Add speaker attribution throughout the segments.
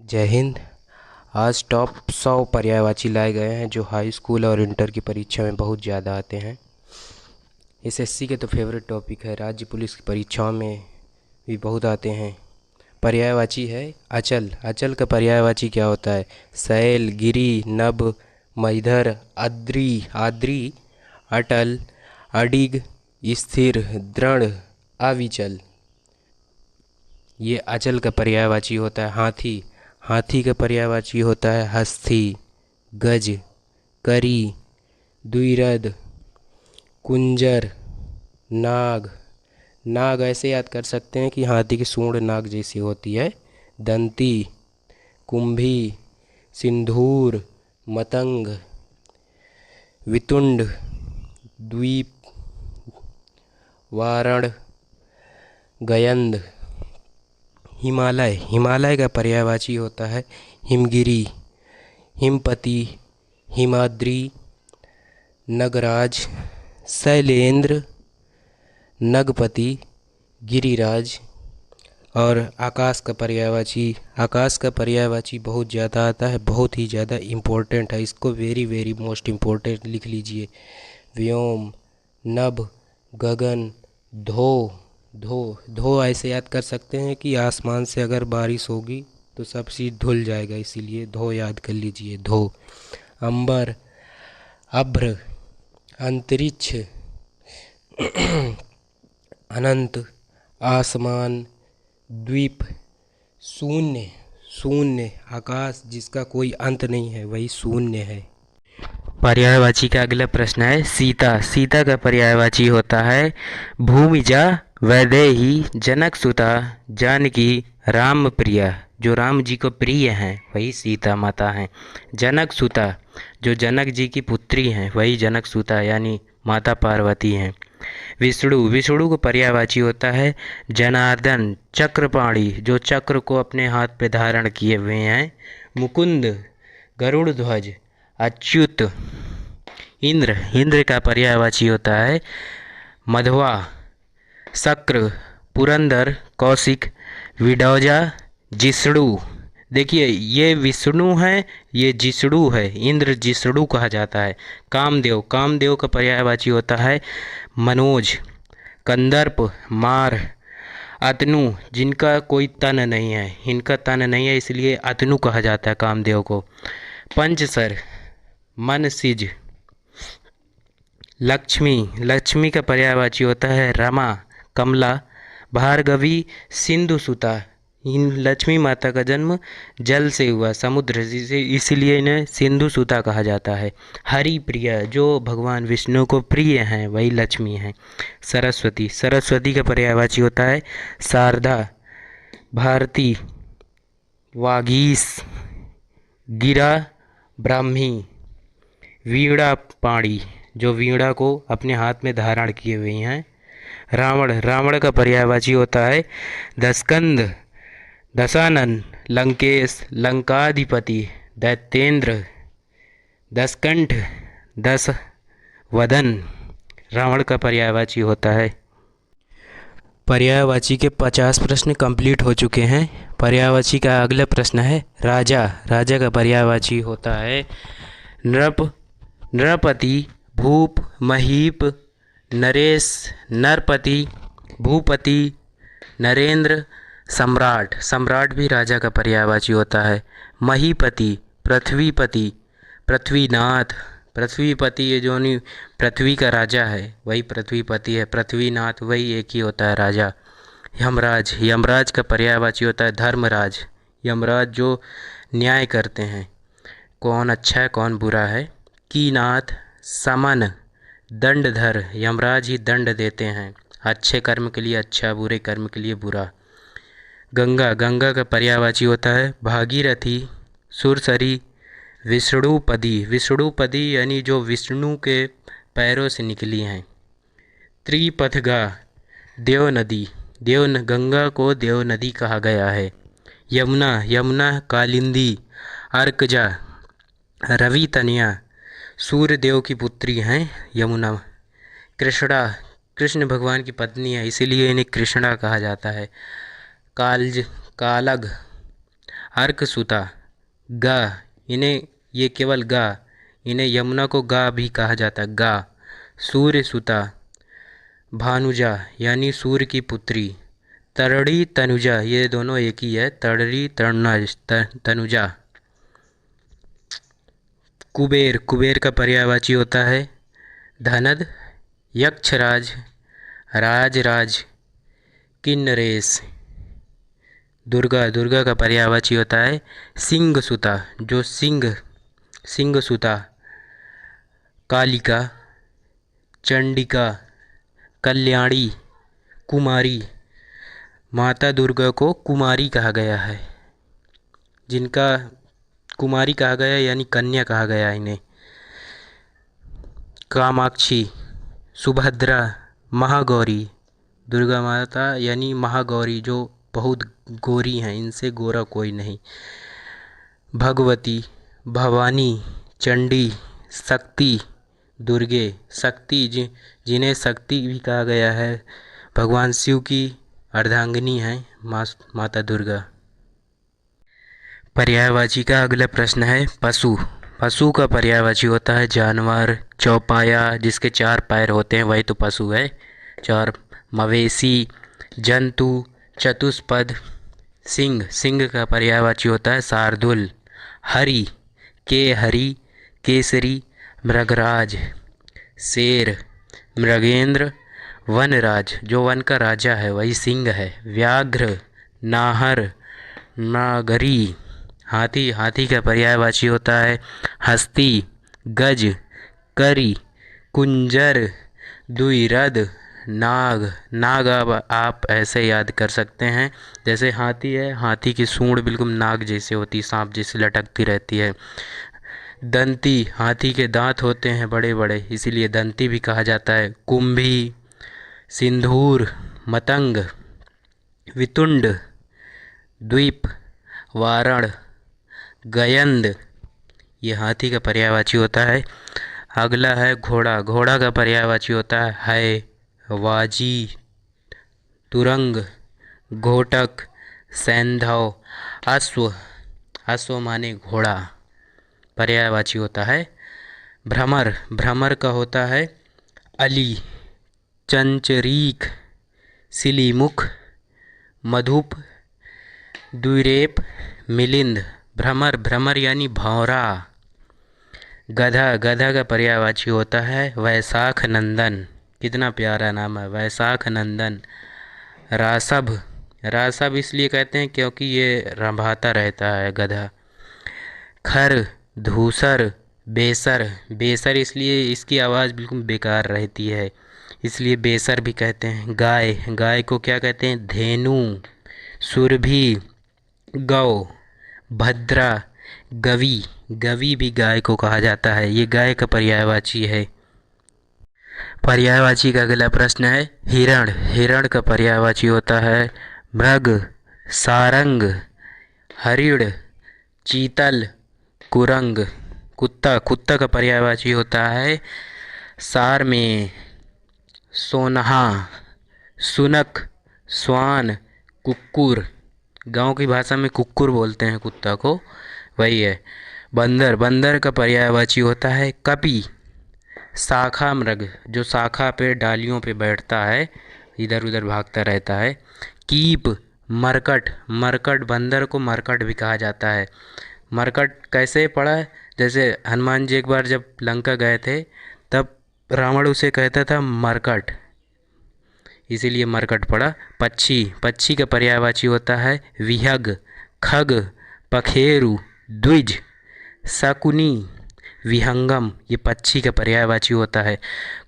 Speaker 1: जय हिंद। आज टॉप 100 पर्यायवाची लाए गए हैं जो हाई स्कूल और इंटर की परीक्षा में बहुत ज़्यादा आते हैं। एसएससी के तो फेवरेट टॉपिक है, राज्य पुलिस की परीक्षाओं में भी बहुत आते हैं। पर्यायवाची है अचल। अचल का पर्यायवाची क्या होता है? शैल, गिरि, नभ, महीधर, अद्रि, आद्री, अटल, अडिग, स्थिर, दृढ़, अविचल। ये अचल का पर्यायवाची होता है। हाथी। हाथी का पर्यायवाची होता है हस्ती, गज, करी, द्विरथ, कुंजर, नाग। नाग ऐसे याद कर सकते हैं कि हाथी की सूंड नाग जैसी होती है। दंती, कुंभी, सिंधूर, मतंग, वितुंड, द्वीप, वारण, गयंद। हिमालय। हिमालय का पर्यायवाची होता है हिमगिरी, हिमपति, हिमाद्री, नगराज, शैलेंद्र, नगपति, गिरिराज। और आकाश का पर्यायवाची। आकाश का पर्यायवाची बहुत ज़्यादा आता है, बहुत ही ज़्यादा इम्पोर्टेंट है। इसको वेरी वेरी मोस्ट इम्पोर्टेंट लिख लीजिए। व्योम, नभ, गगन, धो। धो। धो ऐसे याद कर सकते हैं कि आसमान से अगर बारिश होगी तो सब चीज़ धुल जाएगा, इसीलिए धो याद कर लीजिए। धो। अंबर, अभ्र, अंतरिक्ष, अनंत, आसमान, द्वीप, शून्य। शून्य आकाश जिसका कोई अंत नहीं है वही शून्य है। पर्यायवाची का अगला प्रश्न है सीता। सीता का पर्यायवाची होता है भूमिजा, वैदेही, जनकसुता, जानकी, राम प्रिया। जो राम जी को प्रिय हैं वही सीता माता हैं। जनकसुता, जो जनक जी की पुत्री हैं वही जनकसुता यानी माता पार्वती हैं। विष्णु। विष्णु को पर्यायवाची होता है जनार्दन, चक्रपाणी, जो चक्र को अपने हाथ पे धारण किए हुए हैं। मुकुंद, गरुड़ ध्वज, अच्युत। इंद्र। इंद्र का पर्यायवाची होता है मध्वा, शक्र, पुरंदर, कौशिक, विडौजा, जिष्णु। देखिए ये विष्णु है, ये जिष्णु है। इंद्र जिष्णु कहा जाता है। कामदेव। कामदेव का पर्यायवाची होता है मनोज, कंदर्प, मार, अतनु, जिनका कोई तन नहीं है, इनका तन नहीं है इसलिए अतनु कहा जाता है कामदेव को। पंचसर, मन, सिज। लक्ष्मी। लक्ष्मी का पर्यायवाची होता है रमा, कमला, भार्गवी, सिंधु सुता। इन लक्ष्मी माता का जन्म जल से हुआ, समुद्र से, इसीलिए इन्हें सिंधु सुता कहा जाता है। हरि प्रिय, जो भगवान विष्णु को प्रिय हैं वही लक्ष्मी हैं। सरस्वती। सरस्वती का पर्यायवाची होता है शारदा, भारती, वागीश, गिरा, ब्राह्मी, वीणा पाणी, जो वीणा को अपने हाथ में धारण किए हुए हैं। रावण। रावण का पर्यायवाची होता है दस्कंद, दशानन, लंकेश, लंकाधिपति, दैत्येंद्र, दसकंठ, दस वदन। रावण का पर्यायवाची होता है। पर्यायवाची के 50 प्रश्न कंप्लीट हो चुके हैं। पर्यायवाची का अगला प्रश्न है राजा। राजा का पर्यायवाची होता है नृप, नृपति, भूप, महीप, नरेश, नरपति, भूपति, नरेंद्र, सम्राट। सम्राट भी राजा का पर्यायवाची होता है। महीपति, पृथ्वीपति, पृथ्वीनाथ। पृथ्वीपति ये जो नहीं पृथ्वी का राजा है वही पृथ्वीपति है। पृथ्वीनाथ वही एक ही होता है राजा। यमराज। यमराज का पर्यायवाची होता है धर्मराज। यमराज जो न्याय करते हैं, कौन अच्छा है कौन बुरा है। कीनाथ, समन, दंडधर। यमराज ही दंड देते हैं, अच्छे कर्म के लिए अच्छा, बुरे कर्म के लिए बुरा। गंगा। गंगा का पर्यायवाची होता है भागीरथी, सुरसरी, विष्णुपदी। विष्णुपदी यानी जो विष्णु के पैरों से निकली हैं। त्रिपथगा, देव नदी। गंगा को देव नदी कहा गया है। यमुना। यमुना कालिंदी, अर्कजा, रवि तनया, सूर्य देव की पुत्री हैं यमुना। कृष्णा। कृष्ण भगवान की पत्नी है इसीलिए इन्हें कृष्णा कहा जाता है। कालज, कालग, अर्कसुता गा, इन्हें ये केवल गा, इन्हें यमुना को गा भी कहा जाता है, गा। सूर्य सुता, भानुजा यानी सूर्य की पुत्री। तरड़ी तनुजा, ये दोनों एक ही है, तरड़ी तनुजा। कुबेर, कुबेर का पर्यायवाची होता है धनद। यक्षराज, राजराज, किन्नरेश। दुर्गा, दुर्गा का पर्यायवाची होता है सिंह सुता, जो सिंह सुता। कालिका, चंडिका, कल्याणी, कुमारी। माता दुर्गा को कुमारी कहा गया है, जिनका कुमारी कहा गया यानी कन्या कहा गया इन्हें। कामाक्षी, सुभद्रा, महागौरी। दुर्गा माता यानी महागौरी, जो बहुत गोरी हैं, इनसे गोरा कोई नहीं। भगवती, भवानी, चंडी, शक्ति। दुर्गे, शक्ति जिन्हें शक्ति भी कहा गया है, भगवान शिव की अर्धांगिनी है माता दुर्गा। पर्यायवाची का अगला प्रश्न है पशु। पशु का पर्यायवाची होता है जानवर, चौपाया, जिसके 4 पैर होते हैं वही तो पशु है, 4। मवेशी, जंतु, चतुष्पद। सिंह, सिंह का पर्यायवाची होता है शार्दूल। हरि, हरि, केसरी, मृगराज। शेर, मृगेंद्र, वनराज, जो वन का राजा है वही सिंह है। व्याघ्र, नाहर, नागरी। हाथी, हाथी का पर्यायवाची होता है हस्ती, गज, करी, कुंजर, द्विरद, नाग। नाग आप ऐसे याद कर सकते हैं, जैसे हाथी है, हाथी की सूंड बिल्कुल नाग जैसे होती, सांप जैसी लटकती रहती है। दंती, हाथी के दांत होते हैं बड़े बड़े, इसीलिए दंती भी कहा जाता है। कुंभी, सिंदूर, मतंग, वितुंड, द्वीप, वारण, गयंद। ये हाथी का पर्यायवाची होता है। अगला है घोड़ा। घोड़ा का पर्यायवाची होता है वाजी, तुरंग, घोटक, सैंधव। अश्व, अश्व माने घोड़ा, पर्यायवाची होता है भ्रमर। भ्रमर का होता है अली, चंचरीक, सिलीमुख, मधुप, द्विरेप, मिलिंद। भ्रमर, भ्रमर यानी भौरा। गधा, गधा का पर्यायवाची होता है वैशाख नंदन। कितना प्यारा नाम है, वैशाख नंदन। रासभ, रासभ इसलिए कहते हैं क्योंकि ये रंभाता रहता है गधा। खर, धूसर, बेसर। बेसर इसलिए इसकी आवाज़ बिल्कुल बेकार रहती है, इसलिए बेसर भी कहते हैं। गाय, गाय को क्या कहते हैं धेनु। सुरभि, गौ, भद्रा, गवी। गवी भी गाय को कहा जाता है, ये गाय का पर्यायवाची है। पर्यायवाची का अगला प्रश्न है हिरण। हिरण का पर्यायवाची होता है मृग, सारंग, हरिण, चीतल, कुरंग। कुत्ता, कुत्ता का पर्यायवाची होता है सार में, सोनहा, सुनक, स्वान, कुक्कुर। गांव की भाषा में कुक्कुर बोलते हैं कुत्ता को, वही है। बंदर, बंदर का पर्यायवाची होता है कपि, शाखा मृग, जो शाखा पे डालियों पे बैठता है, इधर उधर भागता रहता है। कीप, मरकट, मरकट, बंदर को मरकट भी कहा जाता है। मरकट कैसे पड़ा है, जैसे हनुमान जी एक बार जब लंका गए थे तब रावण उसे कहता था मरकट, इसीलिए मरकट पड़ा। पक्षी, पक्षी का पर्यायवाची होता है विहग, खग, पखेरु, द्विज, शकुनी, विहंगम। ये पक्षी का पर्यायवाची होता है।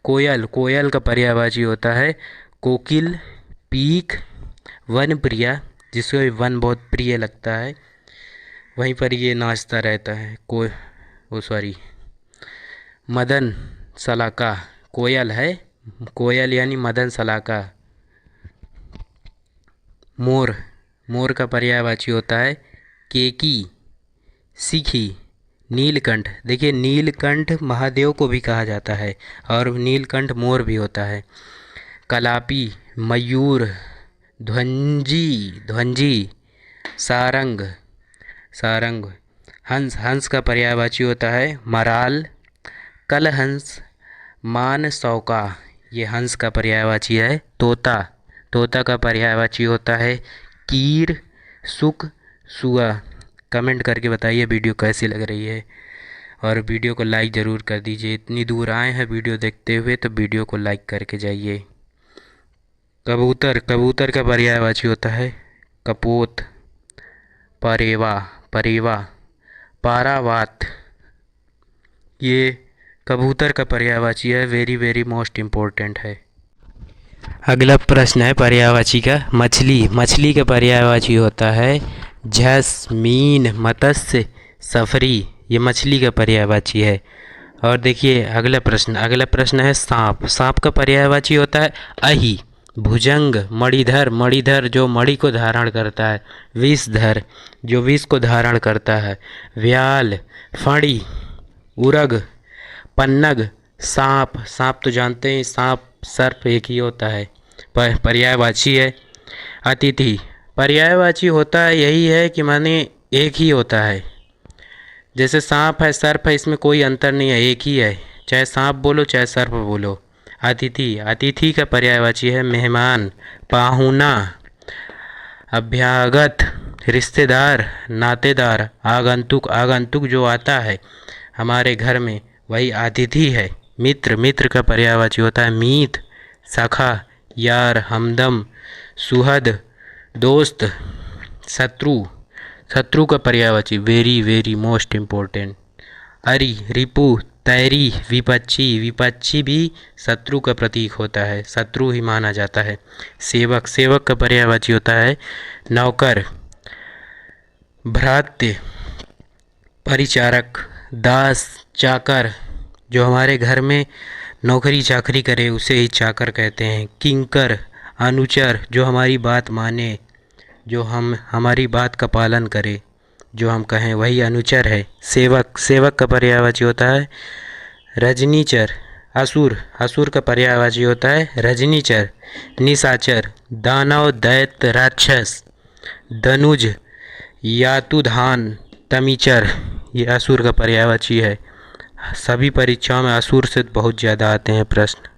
Speaker 1: कोयल, कोयल का पर्यायवाची होता है कोकिल, पीक, वन प्रिया, जिसको वन बहुत प्रिय लगता है, वहीं पर ये नाचता रहता है। सॉरी, मदन सलाका, कोयल है, कोयल यानी मदन सलाका। मोर, मोर का पर्यायवाची होता है केकी, सिखी, नीलकंठ। देखिए नीलकंठ महादेव को भी कहा जाता है और नीलकंठ मोर भी होता है। कलापी, मयूर, ध्वंजी, ध्वंजी, सारंग, सारंग। हंस, हंस का पर्यायवाची होता है मराल। कलहंस, मान सौका, ये हंस का पर्यायवाची है। तोता, तोता का पर्यायवाची होता है कीर, सुक, सुआ। कमेंट करके बताइए वीडियो कैसी लग रही है, और वीडियो को लाइक ज़रूर कर दीजिए। इतनी दूर आए हैं वीडियो देखते हुए तो वीडियो को लाइक करके जाइए। कबूतर, कबूतर का पर्यायवाची होता है कपोत, परेवा, परेवा, पारावात, ये कबूतर का पर्यायवाची है। वेरी वेरी मोस्ट इम्पोर्टेंट है। अगला प्रश्न है पर्यायवाची का। मछली, मछली का पर्यायवाची होता है झस, मीन, मत्स्य, सफरी, ये मछली का पर्यायवाची है। और देखिए अगला प्रश्न, अगला प्रश्न है सांप, सांप का पर्यायवाची होता है अहि, भुजंग, मणिधर, मणिधर जो मणि को धारण करता है, विषधर जो विष को धारण करता है, व्याल, फणी, उरग, पन्नग, सांप, सांप तो जानते हैं सांप सर्प एक ही होता है, पर्यायवाची है। अतिथि, पर्यायवाची होता है यही है कि माने एक ही होता है। जैसे सांप है, सर्प है, इसमें कोई अंतर नहीं है, एक ही है, चाहे सांप बोलो चाहे सर्प बोलो। अतिथि, अतिथि का पर्यायवाची है मेहमान, पाहुना, अभ्यागत, रिश्तेदार, नातेदार, आगंतुक, आगंतुक जो आता है हमारे घर में वही अतिथि है। मित्र, मित्र का पर्यायवाची होता है मीत, सखा, यार, हमदम, सुहद, दोस्त, शत्रु, शत्रु का पर्यायवाची वेरी वेरी मोस्ट इम्पोर्टेंट। अरि, रिपु, तैरी, विपक्षी, विपक्षी भी शत्रु का प्रतीक होता है, शत्रु ही माना जाता है। सेवक, सेवक का पर्यायवाची होता है नौकर, भ्रात्य, परिचारक, दास, चाकर, जो हमारे घर में नौकरी चाकरी करे उसे ही चाकर कहते हैं। किंकर, अनुचर, जो हमारी बात माने, जो हमारी बात का पालन करे, जो हम कहें वही अनुचर है। सेवक, सेवक का पर्यायवाची होता है रजनीचर। असुर, असुर का पर्यायवाची होता है रजनीचर। निशाचर, दानव, दैत्य, राक्षस, धनुज, यातुधान, तमीचर, ये असुर का पर्यायवाची है। सभी परीक्षाओं में असुर से बहुत ज़्यादा आते हैं प्रश्न।